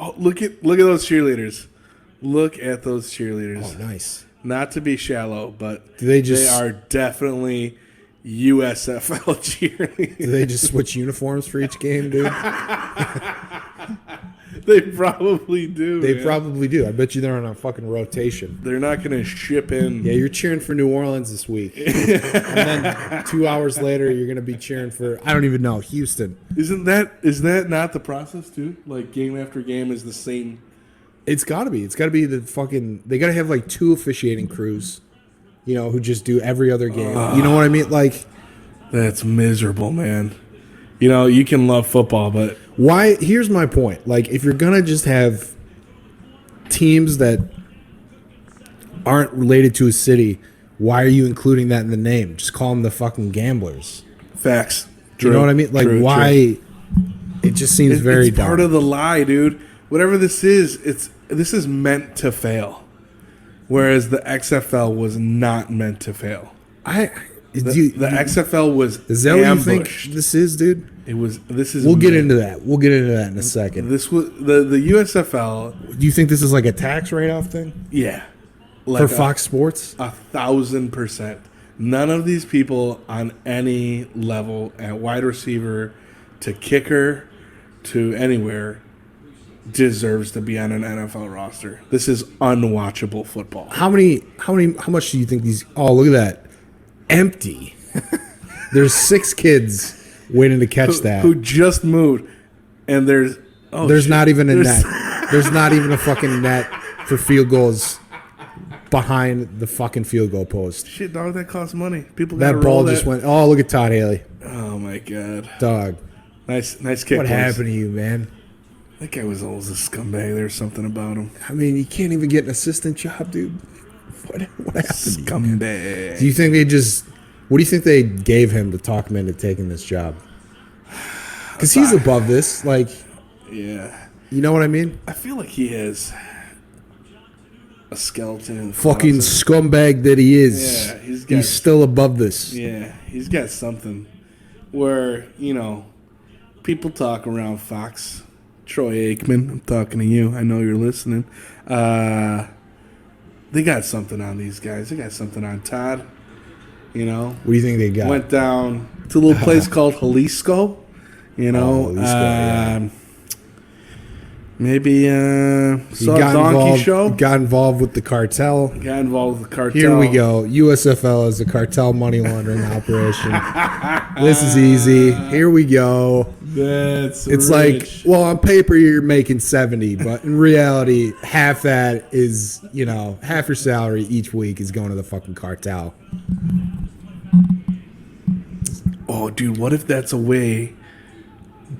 Oh, look at those cheerleaders. Look at those cheerleaders. Oh, nice. Not to be shallow, but they are definitely USFL cheerleaders. Do they just switch uniforms for each game, dude? They probably do. They probably do. I bet you they're on a fucking rotation. They're not going to ship in. Yeah, you're cheering for New Orleans this week. And then 2 hours later, you're going to be cheering for, I don't even know, Houston. Is that not the process, too? Like, game after game is the same. It's got to be. It's got to be the fucking, they got to have like 2 officiating crews, who just do every other game. You know what I mean? Like, that's miserable, man. You can love football, but why? Here's my point. Like, if you're gonna just have teams that aren't related to a city, why are you including that in the name? Just call them the fucking Gamblers. Facts. True. You know what I mean? Like, why? True. It just seems very dumb. It's part of the lie, dude. Whatever this is, this is meant to fail, whereas the XFL was not meant to fail. The XFL was Is that ambushed. What you think this is, dude? We'll get into that. We'll get into that in a second. This was the USFL. Do you think this is like a tax write-off thing? Yeah. For Fox Sports? 1,000%. None of these people on any level, at wide receiver to kicker to anywhere, deserves to be on an NFL roster. This is unwatchable football. How much do you think these? Oh, look at that. Empty. There's 6 kids waiting to catch that. Who just moved, and there's not even a net. There's not even a fucking net for field goals behind the fucking field goal post. Shit, dog, that costs money. People that ball just went. Oh, look at Todd Haley. Oh my god, dog. Nice kick. What happened to you, man? That guy was always a scumbag. There's something about him. I mean, you can't even get an assistant job, dude. What happened? Scumbag. Do you think what do you think they gave him to talk him into taking this job? Because he's above this. Like, yeah. You know what I mean? I feel like he has a skeleton in the fucking closet. Scumbag that he is. Yeah, he's still above this. Yeah, he's got something where, people talk around Fox. Troy Aikman, I'm talking to you. I know you're listening. They got something on these guys. They got something on Todd. What do you think they got? Went down to a little place called Jalisco. Jalisco, maybe saw a donkey show. Got involved with the cartel. Here we go. USFL is a cartel money laundering operation. This is easy. Here we go. It's rich. Like, well, on paper you're making 70, but in reality, half that is, half your salary each week is going to the fucking cartel. Oh, dude, what if that's a way?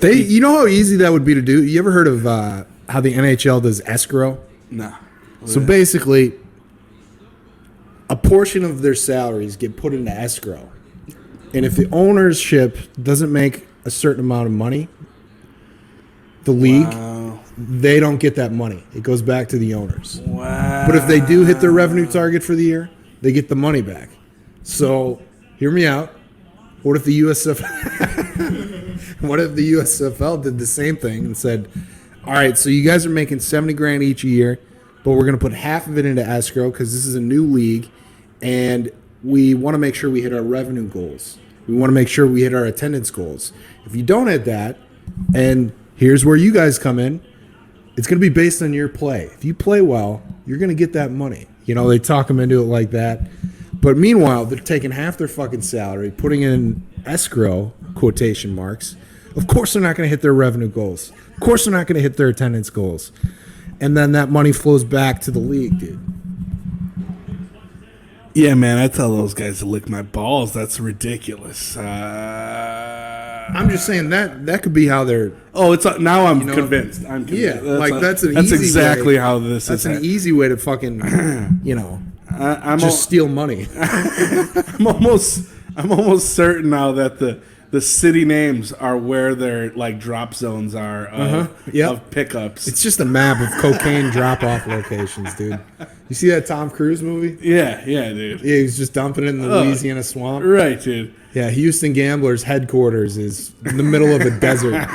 You know how easy that would be to do? You ever heard of how the NHL does escrow? Nah. So basically, a portion of their salaries get put into escrow. And if the ownership doesn't make a certain amount of money, the league, they don't get that money. It goes back to the owners. Wow. But if they do hit their revenue target for the year, they get the money back. So, hear me out. What if the USFL did the same thing and said, all right, so you guys are making $70,000 each year, but we're going to put half of it into escrow because this is a new league, and we want to make sure we hit our revenue goals. We want to make sure we hit our attendance goals. If you don't hit that, and here's where you guys come in, it's going to be based on your play. If you play well, you're going to get that money. They talk them into it like that. But meanwhile, they're taking half their fucking salary, putting in escrow, quotation marks. Of course they're not going to hit their revenue goals. Of course they're not going to hit their attendance goals. And then that money flows back to the league, dude. Yeah, man, I tell those guys to lick my balls. That's ridiculous. I'm just saying that could be how they're... Oh, it's now I'm convinced. I'm convinced. Yeah, that's exactly how this is. That's an easy way to fucking, steal money. I'm almost certain now that the city names are where their drop zones are of pickups. It's just a map of cocaine drop-off locations, dude. You see that Tom Cruise movie? Yeah, dude. Yeah, he's just dumping it in the Louisiana swamp. Right, dude. Yeah, Houston Gamblers headquarters is in the middle of a desert.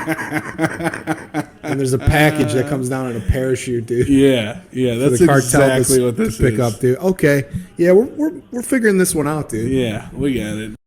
and there's a package that comes down in a parachute, dude. Yeah, For that's the cartel exactly what this to pick is. up, dude. Okay, yeah, we're figuring this one out, dude. Yeah, we got it.